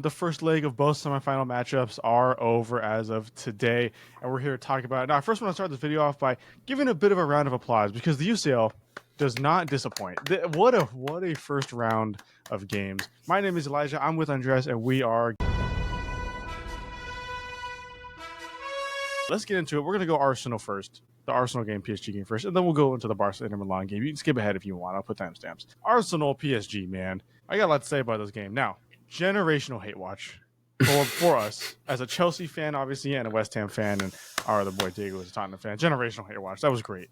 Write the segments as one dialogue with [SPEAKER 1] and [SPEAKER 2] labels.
[SPEAKER 1] The first leg of both semifinal matchups are over as of today, and we're here to talk about it. Now, I first want to start this video off by giving a bit of a round of applause because the UCL does not disappoint. What a first round of games. My name is Elijah. I'm with Andres, and we are. Let's get into it. We're going to go Arsenal first. The Arsenal game, PSG game first, and then we'll go into the Barca Inter Milan game. You can skip ahead if you want. I'll put timestamps. Arsenal, PSG, man. I got a lot to say about this game. Now, generational hate watch for us as a Chelsea fan, obviously, and a West Ham fan, and our other boy Diego is a Tottenham fan. Generational hate watch. That was great.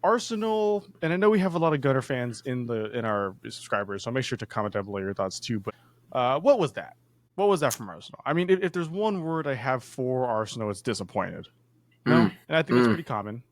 [SPEAKER 1] Arsenal, and I know we have a lot of Gunner fans in our subscribers, so make sure to comment down below your thoughts too. But what was that? What was that from Arsenal? I mean, if there's one word I have for Arsenal, it's disappointed. No, and I think it's pretty common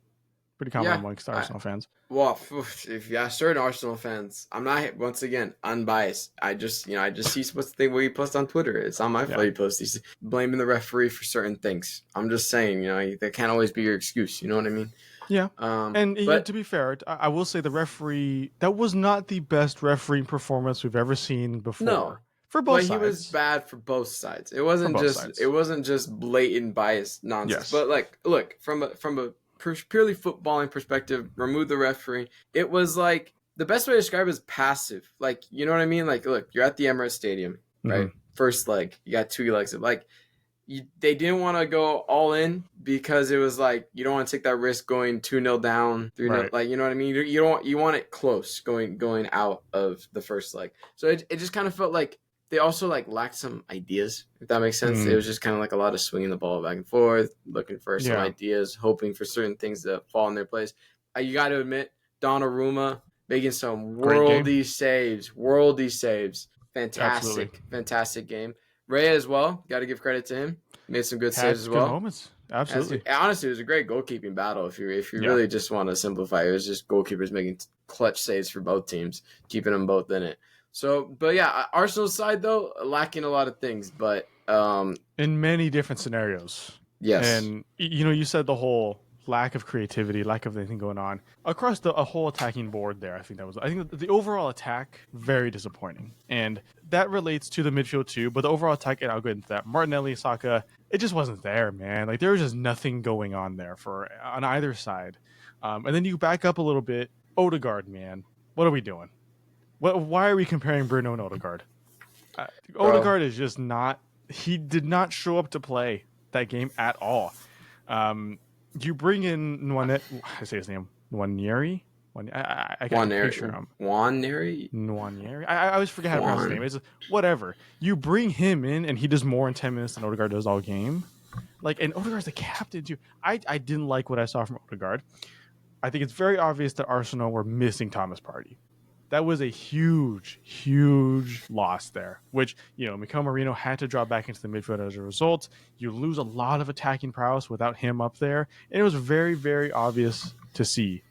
[SPEAKER 1] amongst Arsenal fans.
[SPEAKER 2] Well, if you ask certain Arsenal fans, I'm not, once again, unbiased. I just see what's the thing where you post on Twitter. It's on my fault you post these, blaming the referee for certain things. I'm just saying, that can't always be your excuse. You know what I mean?
[SPEAKER 1] Yeah. But to be fair, I will say the referee, that was not the best refereeing performance we've ever seen before.
[SPEAKER 2] No.
[SPEAKER 1] For both sides.
[SPEAKER 2] He was bad for both sides. It wasn't just blatant bias nonsense. Yes. But look, from a purely footballing perspective, remove the referee. It was like, the best way to describe it is passive. Like, you know what I mean? Like, look, you're at the Emirates Stadium, right? Mm-hmm. First leg, you got 2 legs. They didn't want to go all in because it was like, you don't want to take that risk going 2-0 down, 3-0. Right. Like, you know what I mean? You want it close going out of the first leg. So it just kind of felt like they also lacked some ideas, if that makes sense. It was just kind of like a lot of swinging the ball back and forth, looking for some ideas, hoping for certain things to fall in their place. You got to admit, Donnarumma making some worldy saves. Fantastic game. Ray as well, got to give credit to him. Made some good saves as well.
[SPEAKER 1] Good moments. Absolutely.
[SPEAKER 2] Honestly, it was a great goalkeeping battle. If you really just want to simplify it, was just goalkeepers making clutch saves for both teams, keeping them both in it. So, but yeah, Arsenal's side, though, lacking a lot of things, but
[SPEAKER 1] in many different scenarios.
[SPEAKER 2] Yes.
[SPEAKER 1] And, you said the whole lack of creativity, lack of anything going on across a whole attacking board there. I think the overall attack, very disappointing. And that relates to the midfield too, but the overall attack, and I'll go into that. Martinelli, Saka, it just wasn't there, man. Like, there was just nothing going on there on either side. And then you back up a little bit. Odegaard, man, what are we doing? Why are we comparing Bruno and Odegaard? Odegaard is just not. He did not show up to play that game at all. You bring in Nwaneri. I say his name. Nwaneri. I can't picture him. Nwaneri. I always forget how to pronounce his name. It's whatever. You bring him in, and he does more in 10 minutes than Odegaard does all game. And Odegaard's the captain too. I didn't like what I saw from Odegaard. I think it's very obvious that Arsenal were missing Thomas Partey. That was a huge, huge loss there, which, Mikel Merino had to drop back into the midfield as a result. You lose a lot of attacking prowess without him up there. And it was very, very obvious to see.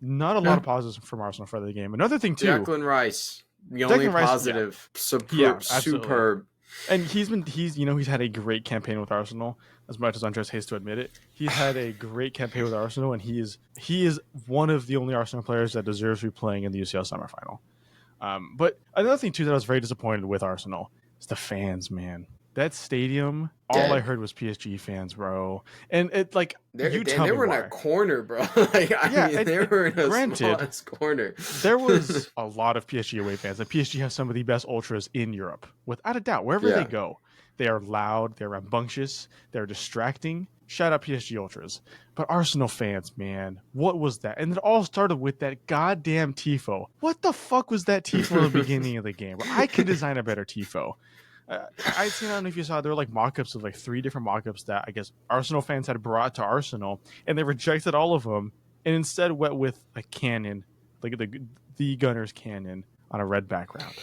[SPEAKER 1] Not a lot of positives from Arsenal for the game. Another thing, too.
[SPEAKER 2] Declan Rice, the only positive. Superb.
[SPEAKER 1] And he's had a great campaign with Arsenal, as much as Andres hates to admit it. He's had a great campaign with Arsenal, and he is one of the only Arsenal players that deserves to be playing in the UCL semifinal. But another thing too that I was very disappointed with Arsenal is the fans, man. That stadium, all I heard was PSG fans, bro. And it they
[SPEAKER 2] were in a corner, bro. They were in a smallest corner.
[SPEAKER 1] There was a lot of PSG away fans, and PSG has some of the best ultras in Europe, without a doubt. Wherever they go, they are loud, they're rambunctious, they're distracting. Shout out PSG ultras. But Arsenal fans, man, what was that? And it all started with that goddamn tifo. What the fuck was that tifo at the beginning of the game? I could design a better tifo. I don't know if you saw, there were mock-ups of 3 different mock-ups that I guess Arsenal fans had brought to Arsenal, and they rejected all of them and instead went with a cannon, the Gunners cannon on a red background.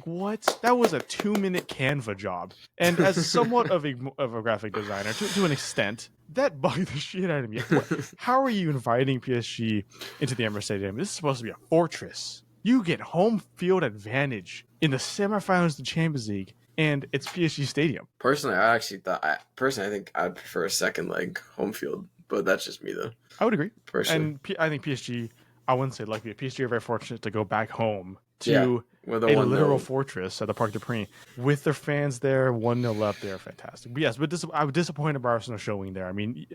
[SPEAKER 1] What? That was a 2-minute Canva job. And as somewhat of a graphic designer, to an extent, that bugged the shit out of me. How are you inviting PSG into the Emirates Stadium? This is supposed to be a fortress. You get home field advantage in the semifinals of the Champions League, and it's PSG Stadium.
[SPEAKER 2] Personally, I think I'd prefer a second leg home field, but that's just me though.
[SPEAKER 1] I would agree.
[SPEAKER 2] Personally.
[SPEAKER 1] And I think PSG, I wouldn't say lucky, but PSG are very fortunate to go back home to
[SPEAKER 2] with
[SPEAKER 1] a literal fortress at the Parc des Princes with their fans there, 1-0 up. They are fantastic. But yes, I was disappointed by Arsenal showing there. I mean,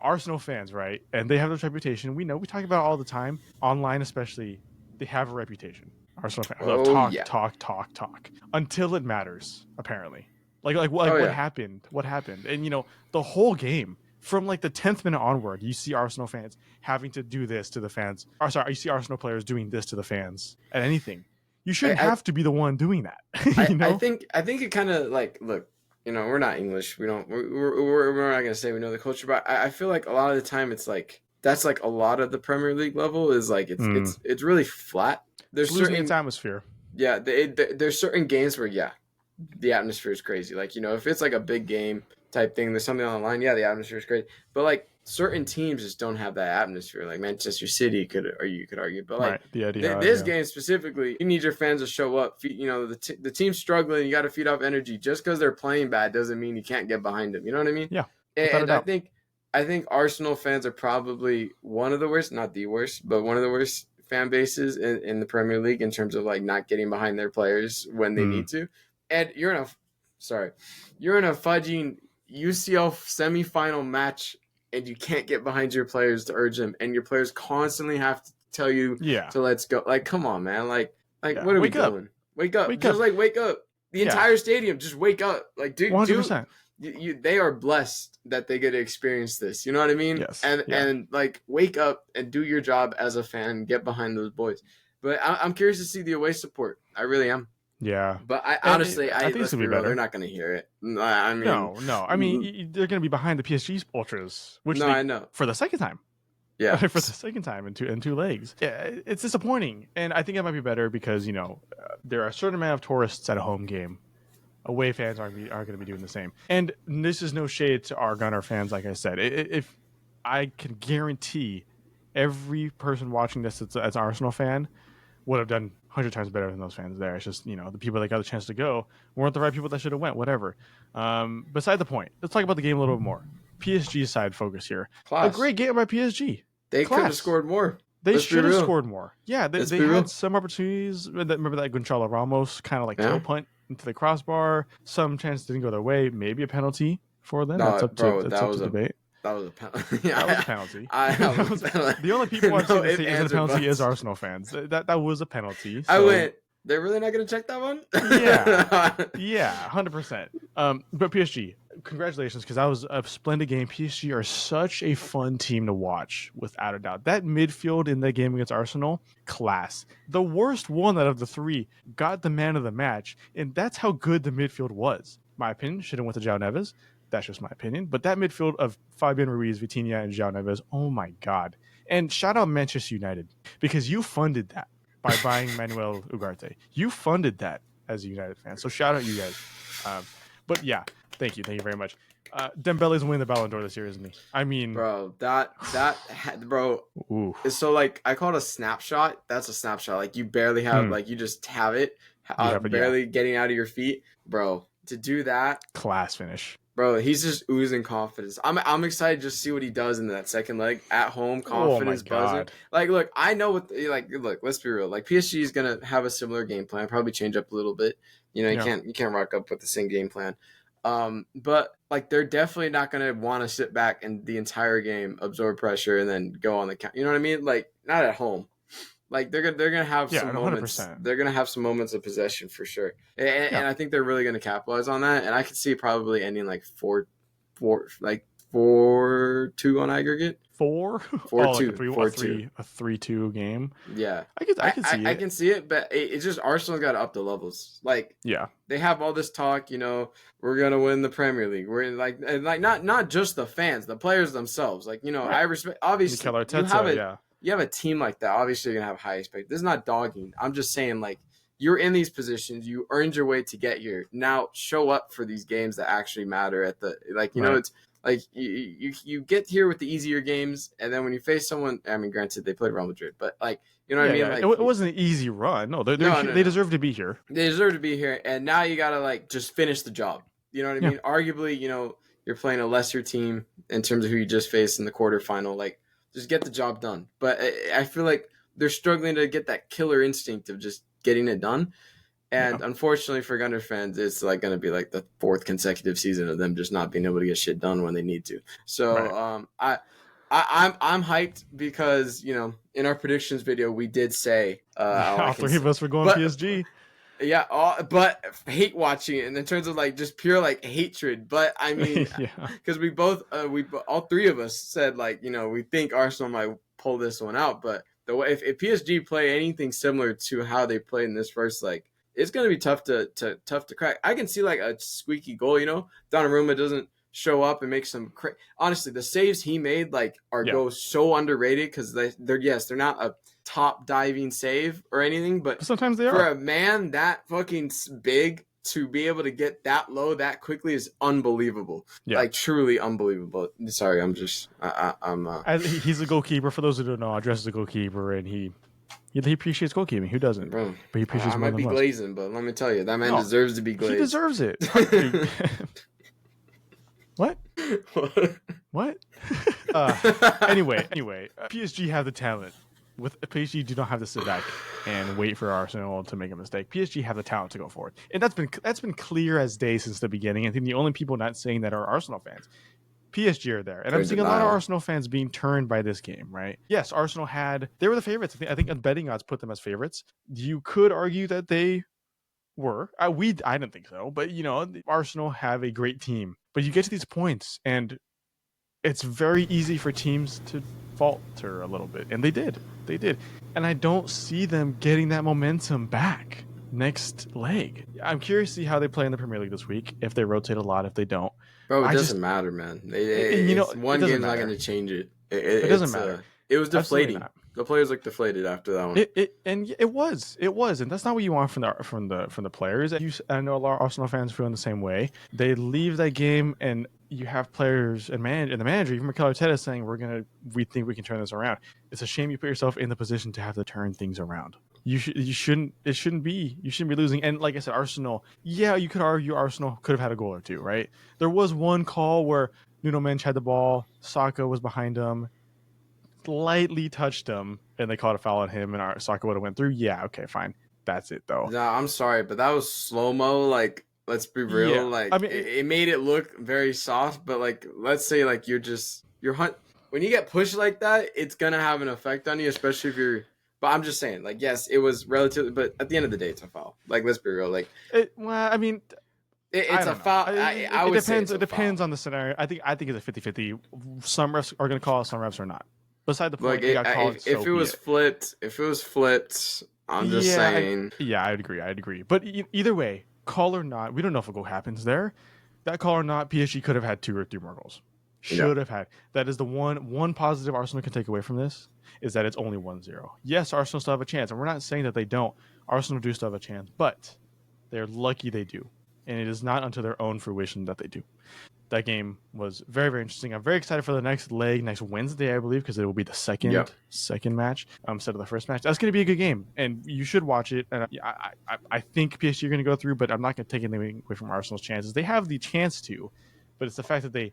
[SPEAKER 1] Arsenal fans, right? And they have this reputation. We talk about it all the time, online especially. They have a reputation. Arsenal fans love talk until it matters. Apparently, what happened? What happened? And the whole game from like the 10th minute onward, you see Arsenal fans having to do this to the fans. Or sorry, you see Arsenal players doing this to the fans at anything. You shouldn't have to be the one doing that.
[SPEAKER 2] I think it kind of like, look, we're not English. We're not gonna say we know the culture, but I feel like a lot of the time it's like that's like a lot of the Premier League level is like it's really flat. There's
[SPEAKER 1] losing its atmosphere.
[SPEAKER 2] Yeah, there's certain games where the atmosphere is crazy. Like if it's like a big game type thing, there's something on the line. Yeah, the atmosphere is great, but like certain teams just don't have that atmosphere. Like Manchester City you could argue, but like this game specifically, you need your fans to show up. The team's struggling. You got to feed off energy. Just because they're playing bad doesn't mean you can't get behind them. You know what I mean?
[SPEAKER 1] Yeah.
[SPEAKER 2] And I think Arsenal fans are probably one of the worst, not the worst, but one of the worst fan bases in the Premier League in terms of like not getting behind their players when they need to. And you're in a fudging UCL semifinal match and you can't get behind your players to urge them, and your players constantly have to tell you to let's go. Like, come on, man. Like what are we doing? Wake up. Wake up. The entire stadium, just wake up. Like, dude, 100%. They are blessed that they get to experience this. You know what I mean?
[SPEAKER 1] Yes.
[SPEAKER 2] And like, wake up and do your job as a fan. Get behind those boys. But I'm curious to see the away support. I really am.
[SPEAKER 1] Yeah.
[SPEAKER 2] But I honestly think it's gonna be better. They're not going to hear it. I mean,
[SPEAKER 1] no. I mean, they're going to be behind the PSG ultras, which I know for the second time.
[SPEAKER 2] Yeah,
[SPEAKER 1] for the second time in two legs. Yeah, it's disappointing, and I think it might be better because there are a certain amount of tourists at a home game. Away fans aren't going to be doing the same. And this is no shade to our Gunner fans. Like I said, if I can guarantee every person watching this as an Arsenal fan would have done 100 times better than those fans there. It's just, the people that got the chance to go weren't the right people that should have went, whatever. Beside the point, let's talk about the game a little bit more. PSG side focus here.
[SPEAKER 2] Class.
[SPEAKER 1] A great game by PSG.
[SPEAKER 2] They could have scored more.
[SPEAKER 1] They should have scored more. Yeah, they had some opportunities. Remember that Gonçalo Ramos kind of like toe punt into the crossbar. Some chance didn't go their way. Maybe a penalty for them.
[SPEAKER 2] No,
[SPEAKER 1] that's up to debate.
[SPEAKER 2] That was a penalty.
[SPEAKER 1] That was a penalty. The only people I've seen say is a penalty is Arsenal fans. That was a penalty. So.
[SPEAKER 2] I went, they're really not going to check that one?
[SPEAKER 1] Yeah, 100%. But PSG, congratulations, because that was a splendid game. PSG are such a fun team to watch, without a doubt. That midfield in that game against Arsenal, class. The worst one out of the three got the man of the match, and that's how good the midfield was. My opinion, should have went to João Neves. That's just my opinion. But that midfield of Fabian Ruiz, Vitinha, and João Neves, oh my God. And shout out Manchester United, because you funded that by buying Manuel Ugarte. You funded that as a United fan. So shout out you guys. But yeah, thank you very much. Dembele's winning the Ballon d'Or this year, isn't he? I mean,
[SPEAKER 2] bro, bro.
[SPEAKER 1] Ooh.
[SPEAKER 2] So like, I call it a snapshot. That's a snapshot. Like, you barely have, like, you just have it, barely getting out of your feet, bro. To do that,
[SPEAKER 1] class finish.
[SPEAKER 2] Bro, he's just oozing confidence. I'm excited to just see what he does in that second leg at home. Confidence buzzing. Like, look, I know look, let's be real. Like, PSG is gonna have a similar game plan, probably change up a little bit. You can't rock up with the same game plan. But like, they're definitely not gonna want to sit back and the entire game absorb pressure and then go on the count. You know what I mean? Like, not at home. Like, they're gonna have some moments. 100%. They're gonna have some moments of possession for sure, and I think they're really gonna capitalize on that. And I could see it probably ending like 4-2 on aggregate. 4-2,
[SPEAKER 1] a 3-2 game.
[SPEAKER 2] Yeah,
[SPEAKER 1] I can see it.
[SPEAKER 2] I can see it, but it's just Arsenal's got to up the levels. Like, they have all this talk. We're gonna win the Premier League. We're in like not just the fans, the players themselves. Like, I respect. Obviously, you have a team like that, obviously you're going to have high expectations. This is not dogging. I'm just saying, like, you're in these positions. You earned your way to get here. Now show up for these games that actually matter at the, like, you know, it's like you get here with the easier games. And then when you face someone, I mean, granted they played Real Madrid, but like, you know what I mean? Like,
[SPEAKER 1] it wasn't an easy run. No, they deserve to be here.
[SPEAKER 2] They deserve to be here. And now you got to like, just finish the job. You know what I mean? Arguably, you're playing a lesser team in terms of who you just faced in the quarterfinal. Like, just get the job done. But I feel like they're struggling to get that killer instinct of just getting it done. And unfortunately for Gunners fans, it's like going to be like the 4th consecutive season of them just not being able to get shit done when they need to. So I'm hyped because, you know, in our predictions video we did say
[SPEAKER 1] all 3 of us were going PSG.
[SPEAKER 2] Yeah, but hate watching it, and in terms of like just pure like hatred. But I mean, because we all 3 of us said like, you know, we think Arsenal might pull this one out. But the way if PSG play anything similar to how they played in this first leg, it's gonna be tough to crack. I can see like a squeaky goal. You know, Donnarumma doesn't show up and make some. Honestly, the saves he made like go so underrated because they're not a top diving save or anything, but
[SPEAKER 1] sometimes they are.
[SPEAKER 2] For a man that fucking big to be able to get that low that quickly is unbelievable. Like truly unbelievable. Sorry, he's
[SPEAKER 1] a goalkeeper. For those who don't know, Andres is a goalkeeper, and he appreciates goalkeeping. Who doesn't?
[SPEAKER 2] Bro,
[SPEAKER 1] but he appreciates.
[SPEAKER 2] I might be glazing, but let me tell you, that man deserves to be glazed.
[SPEAKER 1] He deserves it. What? What? Anyway, PSG have the talent. With PSG, do not have to sit back and wait for Arsenal to make a mistake. PSG have the talent to go forward, and that's been clear as day since the beginning. I think the only people not saying that are Arsenal fans. PSG are there, and I'm seeing a lot of Arsenal fans being turned by this game. Right? Yes, Arsenal they were the favorites. I think betting odds put them as favorites. You could argue that they were. I didn't think so, but you know, Arsenal have a great team. But you get to these points, and it's very easy for teams to falter a little bit, and they did, and I don't see them getting that momentum back next leg. I'm curious to see how they play in the Premier League this week, if they rotate a lot, if they don't.
[SPEAKER 2] Bro, it doesn't matter, man. One game's not going to change it. It
[SPEAKER 1] doesn't matter.
[SPEAKER 2] It was deflating. The players looked deflated after that one.
[SPEAKER 1] It was, and that's not what you want from the players. I know a lot of Arsenal fans feeling the same way. They leave that game, and you have players and the manager, even Mikel Arteta, saying we think we can turn this around. It's a shame you put yourself in the position to have to turn things around. You shouldn't be losing. And like I said, Arsenal, you could argue Arsenal could have had a goal or two, right? There was one call where Nuno Mendes had the ball, Saka was behind him, slightly touched him, and they called a foul on him, and Saka would have went through. Yeah, okay, fine. That's it though.
[SPEAKER 2] No, I'm sorry, but that was slow-mo. Like, let's be real. Yeah. Like, I mean, it made it look very soft, but like, let's say like when you get pushed like that, it's gonna have an effect on you, especially if you're. But I'm just saying, like, yes, it was relatively, but at the end of the day, it's a foul. Like, let's be real. Like,
[SPEAKER 1] it's
[SPEAKER 2] a foul.
[SPEAKER 1] It depends on the scenario. I think it's a 50-50. Some refs are gonna call it, some refs are not. Beside the point,
[SPEAKER 2] like, if it was flipped, I'm just saying.
[SPEAKER 1] I'd agree. But either way, call or not, we don't know if a goal happens there. That call or not, PSG could have had 2 or 3 more goals. Should have had. That is the one positive Arsenal can take away from this, is that it's only 1-0. Yes, Arsenal still have a chance, and we're not saying that they don't. Arsenal do still have a chance, but they're lucky they do. And it is not unto their own fruition that they do. That game was very, very interesting. I'm very excited for the next leg, next Wednesday, I believe, because it will be the second match instead of the first match. That's going to be a good game, and you should watch it. And I think PSG are going to go through, but I'm not going to take anything away from Arsenal's chances. They have the chance to, but it's the fact that they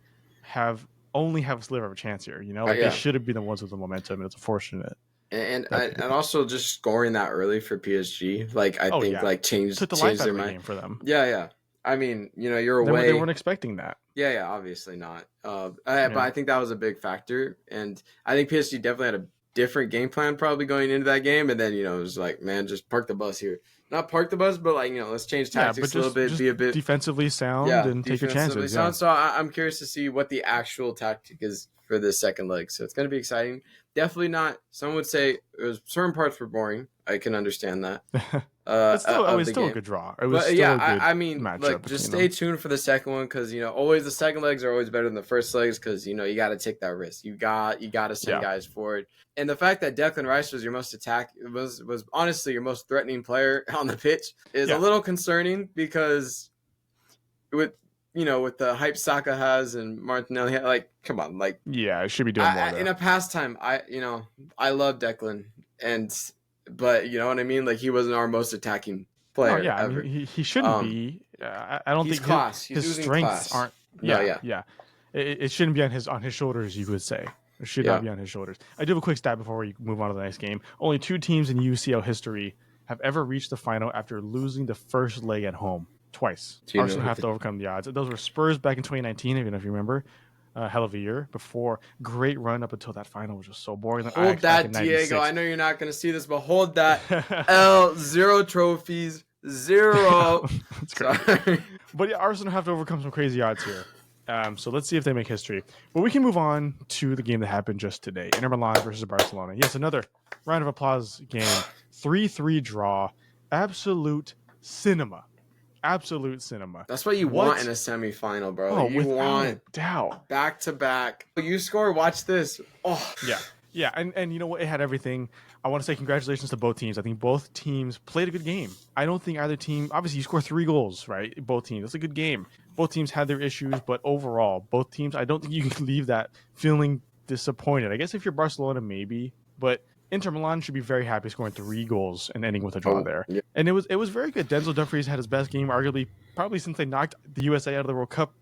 [SPEAKER 1] only have a sliver of a chance here. You know, they should have been the ones with the momentum, and it's unfortunate.
[SPEAKER 2] And also just scoring that early for PSG, like I think like changed their mind
[SPEAKER 1] game for them.
[SPEAKER 2] Yeah. I mean, you know, you're away.
[SPEAKER 1] They weren't expecting that.
[SPEAKER 2] Yeah, obviously not. But I think that was a big factor, and I think PSG definitely had a different game plan probably going into that game, and then it was like, man, just park the bus here. Not park the bus, but like let's change tactics a little bit, be a bit
[SPEAKER 1] defensively sound, and take your chances.
[SPEAKER 2] So I'm curious to see what the actual tactic is for this second leg. So it's going to be exciting. Definitely not. Some would say certain parts were boring. I can understand that.
[SPEAKER 1] It's still a good draw. It was
[SPEAKER 2] I mean, look, just stay tuned for the second one because always the second legs are always better than the first legs because you got to take that risk. You got to send guys forward. And the fact that Declan Rice was your most was honestly your most threatening player on the pitch is a little concerning because with the hype Saka has and Martinelli, like, come on, like,
[SPEAKER 1] it should be doing more.
[SPEAKER 2] In a pastime, I love Declan, but you know what I mean. Like, he wasn't our most attacking player. Ever.
[SPEAKER 1] I mean, he shouldn't be. I don't think
[SPEAKER 2] class.
[SPEAKER 1] His strengths aren't. It shouldn't be on his shoulders. You would say. It should not be on his shoulders. I do have a quick stat before we move on to the next game. Only 2 teams in UCL history have ever reached the final after losing the first leg at home twice. Arsenal have to overcome the odds. Those were Spurs back in 2019, even if you remember. Hell of a year before. Great run up until that final, which was so boring. Then
[SPEAKER 2] hold that, Diego. I know you're not going to see this, but hold that. L, 0 trophies, 0.
[SPEAKER 1] That's great. But yeah, Arsenal have to overcome some crazy odds here. So let's see if they make history. But we can move on to the game that happened just today. Inter Milan versus Barcelona. Yes, another round of applause game. 3-3 draw. Absolute cinema. Absolute cinema.
[SPEAKER 2] That's what you want in a semifinal, bro.
[SPEAKER 1] Oh,
[SPEAKER 2] you want
[SPEAKER 1] doubt.
[SPEAKER 2] Back to back. You score, watch this. Oh.
[SPEAKER 1] Yeah, and you know what? It had everything. I want to say congratulations to both teams. I think both teams played a good game. I don't think either team, obviously you score 3 goals, right? Both teams. That's a good game. Both teams had their issues, but overall, both teams, I don't think you can leave that feeling disappointed. I guess if you're Barcelona, maybe, but Inter Milan should be very happy scoring 3 goals and ending with a draw there. Yeah. And it was very good. Denzel Dumfries had his best game, arguably, probably since they knocked the USA out of the World Cup,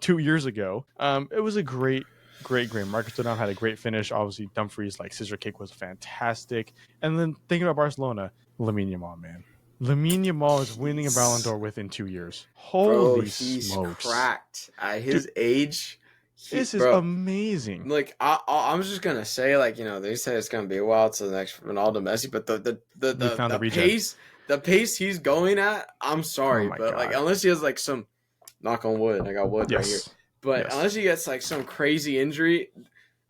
[SPEAKER 1] 2 years ago. It was a great game. Marcus Thuram had a great finish. Obviously, Dumfries' scissor kick was fantastic. And then thinking about Barcelona, Lamine Yamal, man. Lamine Yamal is winning a Ballon d'Or within 2 years. Holy smokes.
[SPEAKER 2] He's cracked. At his age...
[SPEAKER 1] This is amazing.
[SPEAKER 2] I'm just gonna say, they say it's gonna be a while to the next Ronaldo, Messi, but the pace he's going at, I'm sorry, but unless he has some, knock on wood, I got wood right here, but unless he gets some crazy injury,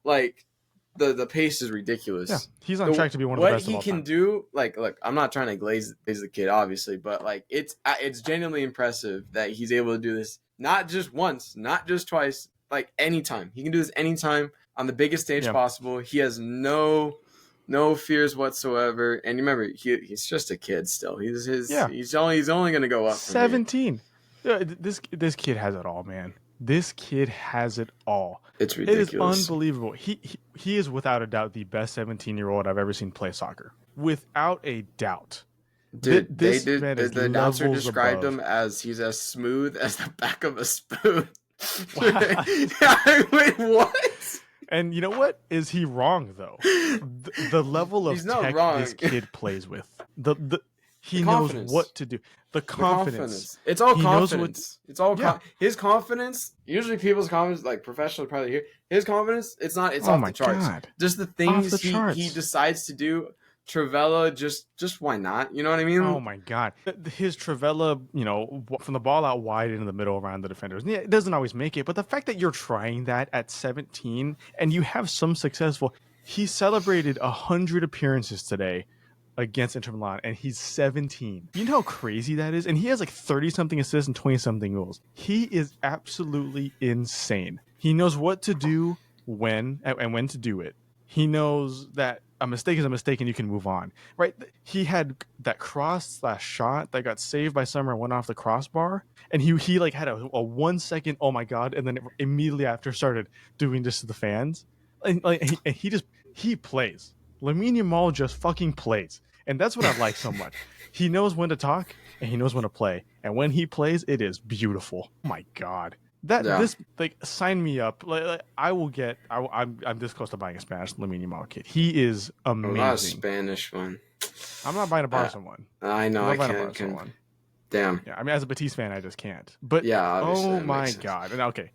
[SPEAKER 2] the pace is ridiculous.
[SPEAKER 1] Yeah, he's on track to be one of the best of all time.
[SPEAKER 2] What he can do, look, I'm not trying to glaze the kid, obviously, but it's genuinely impressive that he's able to do this, not just once, not just twice. Anytime. He can do this anytime on the biggest stage possible. He has no fears whatsoever. And remember, he's just a kid still. He's only going to go up.
[SPEAKER 1] 17. This kid has it all, man. This kid has it all.
[SPEAKER 2] It's ridiculous.
[SPEAKER 1] It is unbelievable. He is without a doubt the best 17-year-old I've ever seen play soccer. Without a doubt.
[SPEAKER 2] Dude, the announcer described him as he's as smooth as the back of a spoon. Wait, what?
[SPEAKER 1] And you know what? Is he wrong though? The level of tech this kid plays with, he knows what to do. The confidence.
[SPEAKER 2] It's all confidence. His confidence. Usually, people's confidence, professionals probably hear his confidence. It's not. It's off the charts. God. Just the things he decides to do. Trivela, just why not? You know what I mean?
[SPEAKER 1] Oh my God, his Trivela, from the ball out wide into the middle around the defenders. Yeah, it doesn't always make it, but the fact that you're trying that at 17 and you have some successful. He celebrated 100 appearances today against Inter Milan, and he's 17. You know how crazy that is? And he has 30-something assists and 20-something goals. He is absolutely insane. He knows what to do when to do it. He knows that a mistake is a mistake and you can move on, right? He had that cross/shot that got saved by Summer and went off the crossbar, and he had a 1 second, oh my God, and then immediately after started doing this to the fans, and he plays. Lamine Yamal just fucking plays, and that's what I like so much. He knows when to talk and he knows when to play, and when he plays, it is beautiful. Oh my God. This sign me up. I'm this close to buying a Spanish Lamine Yamal kit. He is amazing.
[SPEAKER 2] Not a Spanish one.
[SPEAKER 1] I'm not buying a Barca one.
[SPEAKER 2] I know. I can't. Damn.
[SPEAKER 1] Yeah. I mean, as a Betis fan, I just can't. But
[SPEAKER 2] yeah.
[SPEAKER 1] Oh my God. And okay,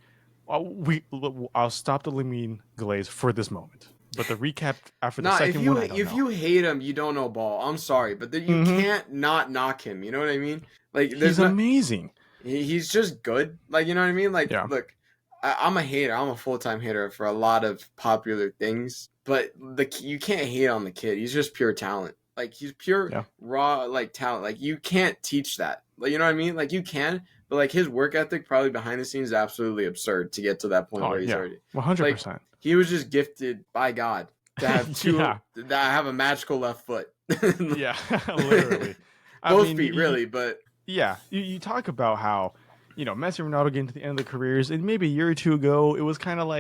[SPEAKER 1] I'll stop the Lamine glaze for this moment. But the recap after the second one, I don't know.
[SPEAKER 2] If you hate him, you don't know ball. I'm sorry, but you can't not knock him. You know what I mean?
[SPEAKER 1] He's amazing.
[SPEAKER 2] He's just good. You know what I mean? Look, I'm a hater. I'm a full-time hater for a lot of popular things. But you can't hate on the kid. He's just pure talent. He's pure raw talent. You can't teach that. You know what I mean? You can, but his work ethic probably behind the scenes is absolutely absurd to get to that point where he's already
[SPEAKER 1] 100%.
[SPEAKER 2] He was just gifted by God to have that have a magical left foot.
[SPEAKER 1] Yeah, literally.
[SPEAKER 2] Both feet, really, but.
[SPEAKER 1] Yeah, you talk about how, Messi and Ronaldo getting to the end of their careers, and maybe a year or two ago, it was kind of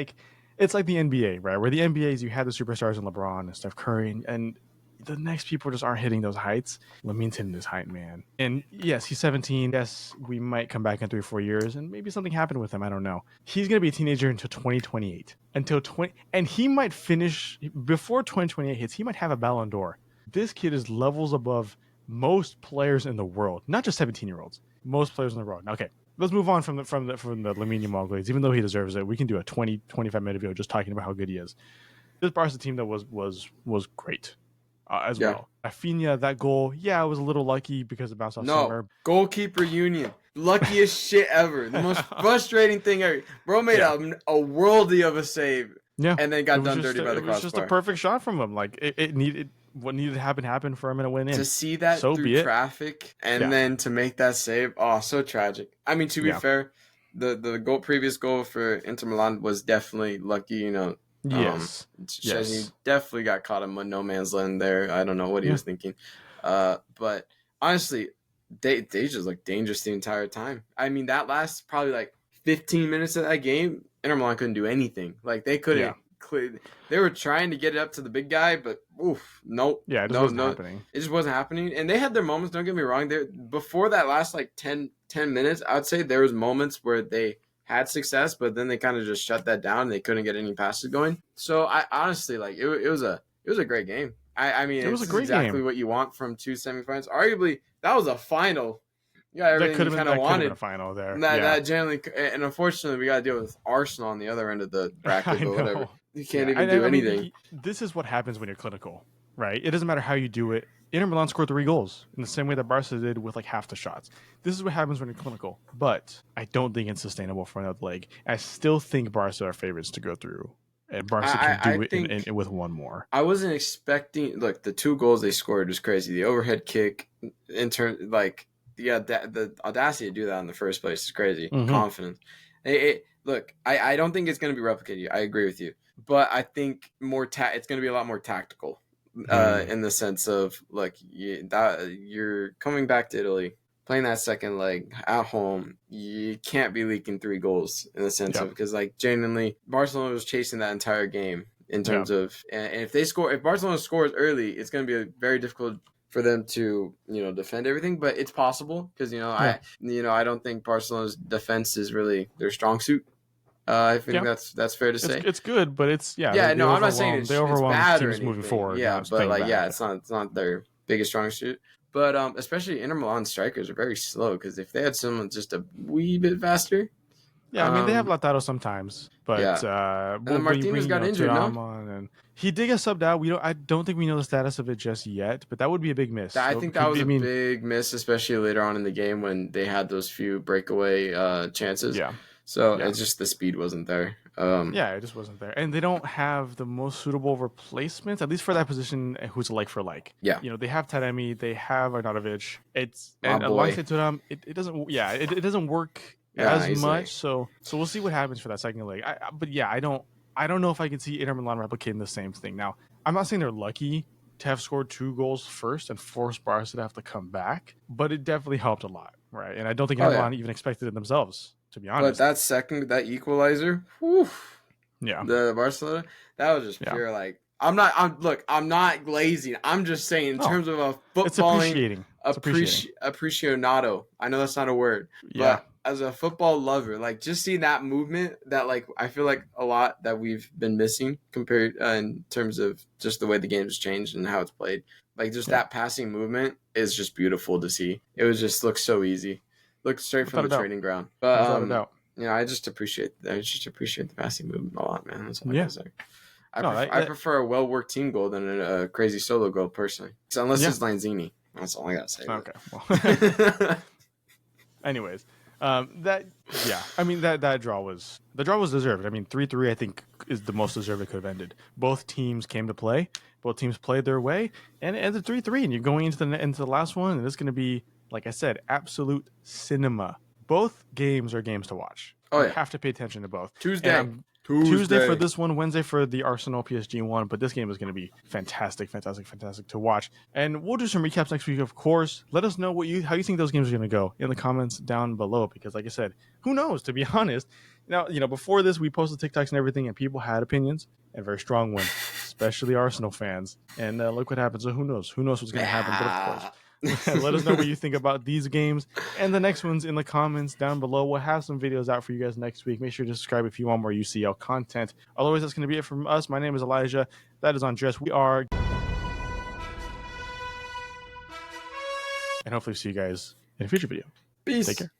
[SPEAKER 1] it's like the NBA, right? Where the NBA is you had the superstars in LeBron and Steph Curry, and the next people just aren't hitting those heights. Lamine's hitting his height, man. And yes, he's 17. Yes, we might come back in 3 or 4 years, and maybe something happened with him. I don't know. He's gonna be a teenager until 2028. And he might finish before 2028 hits. He might have a Ballon d'Or. This kid is levels above most players in the world, not just 17-year-olds. Most players in the world. Okay, let's move on from the Lamine Yamal grades. Even though he deserves it, we can do a 20-25 minute video just talking about how good he is. This Barca team that was great as well. Rafinha, that goal, it was a little lucky because it bounced off somewhere.
[SPEAKER 2] Goalkeeper union, luckiest shit ever. The most frustrating thing ever. Bro made a worldie of a save, and then got done dirty by the crossbar. It was just
[SPEAKER 1] a perfect shot from him. Like it needed. What needed to happen for him to win in.
[SPEAKER 2] To see that through traffic and then to make that save, so tragic. I mean, to be fair, the previous goal for Inter Milan was definitely lucky. You know, Szczesny definitely got caught in no man's land there. I don't know what he was thinking, but honestly, they just looked dangerous the entire time. I mean, that last probably like 15 minutes of that game, Inter Milan couldn't do anything. Like they couldn't. Yeah. They were trying to get it up to the big guy, but nope.
[SPEAKER 1] Yeah, it just wasn't happening.
[SPEAKER 2] It just wasn't happening. And they had their moments, don't get me wrong. Before that last like 10 minutes, I would say there was moments where they had success, but then they kind of just shut that down and they couldn't get any passes going. So I honestly it was a great game. I mean, it was a great game. What you want from 2 semifinals. Arguably, that was a final. Yeah, everything you kind of wanted.
[SPEAKER 1] A final there.
[SPEAKER 2] That generally, and unfortunately, we got to deal with Arsenal on the other end of the bracket or whatever. You can't even do anything.
[SPEAKER 1] I mean, this is what happens when you're clinical, right? It doesn't matter how you do it. Inter Milan scored 3 goals in the same way that Barca did with like half the shots. This is what happens when you're clinical. But I don't think it's sustainable for another leg. I still think Barca are favorites to go through. And Barca can do it with one more.
[SPEAKER 2] I wasn't expecting. Look, the 2 goals they scored was crazy. The overhead kick, the audacity to do that in the first place is crazy. Mm-hmm. Confidence. Look, I don't think it's going to be replicated. I agree with you. But I think it's going to be a lot more tactical in the sense of, look, you're coming back to Italy, playing that second leg at home. You can't be leaking 3 goals in the sense of, because, like, genuinely, Barcelona was chasing that entire game in terms of, and if Barcelona scores early, it's going to be very difficult for them to, defend everything, but it's possible because, I don't think Barcelona's defense is really their strong suit. I think that's fair to say.
[SPEAKER 1] It's good, but it's
[SPEAKER 2] I'm not saying it's bad or anything.
[SPEAKER 1] Moving forward.
[SPEAKER 2] Yeah, but it's not their biggest strong suit. But especially Inter Milan strikers are very slow because if they had someone just a wee bit faster.
[SPEAKER 1] Yeah, I mean they have Lautaro sometimes, but
[SPEAKER 2] and then Martinez got injured.
[SPEAKER 1] And he did get subbed out. I don't think we know the status of it just yet, but that would be a big miss.
[SPEAKER 2] I think that was a big miss, especially later on in the game when they had those few breakaway chances. Yeah. So it's just the speed wasn't there.
[SPEAKER 1] It just wasn't there. And they don't have the most suitable replacements, at least for that position, who's like for like.
[SPEAKER 2] Yeah.
[SPEAKER 1] They have Taremi, they have Arnautovic. Alongside Thuram, it doesn't it doesn't work as much. So we'll see what happens for that second leg. I don't know if I can see Inter Milan replicating the same thing. Now, I'm not saying they're lucky to have scored 2 goals first and force Barca to have to come back, but it definitely helped a lot, right? And I don't think Inter Milan even expected it themselves, to be honest.
[SPEAKER 2] But that equalizer, the Barcelona, that was just pure I'm not glazing. I'm just saying in terms of a footballing, appreciado. I know that's not a word, but as a football lover, just seeing that movement, that I feel like a lot that we've been missing compared in terms of just the way the game has changed and how it's played. That passing movement is just beautiful to see. It was just looks so easy. Looked straight from the training ground. But I just appreciate the passing movement a lot, man. That's all I gotta say. I prefer a well-worked team goal than a crazy solo goal, personally. Unless it's Lanzini. That's all I gotta say.
[SPEAKER 1] Okay. Well. Anyways, that draw was deserved. I mean, 3-3 I think is the most deserved it could have ended. Both teams came to play. Both teams played their way, and it ended 3-3. And you're going into the last one, and it's going to be, like I said, absolute cinema. Both games are games to watch. You have to pay attention to both.
[SPEAKER 2] Tuesday
[SPEAKER 1] for this one, Wednesday for the Arsenal PSG one, but this game is going to be fantastic to watch. And we'll do some recaps next week, of course. Let us know how you think those games are going to go in the comments down below, because like I said, who knows, to be honest. Now, before this, we posted TikToks and everything, and people had opinions, and very strong ones. especially Arsenal fans. And look what happens. So who knows? Who knows what's going to happen? But of course, let us know what you think about these games and the next ones in the comments down below. We'll have some videos out for you guys next week. Make sure to subscribe if you want more UCL content. Otherwise, that's going to be it from us. My name is Elijah. That is Andres. We are. And hopefully see you guys in a future video.
[SPEAKER 2] Peace.
[SPEAKER 1] Take care.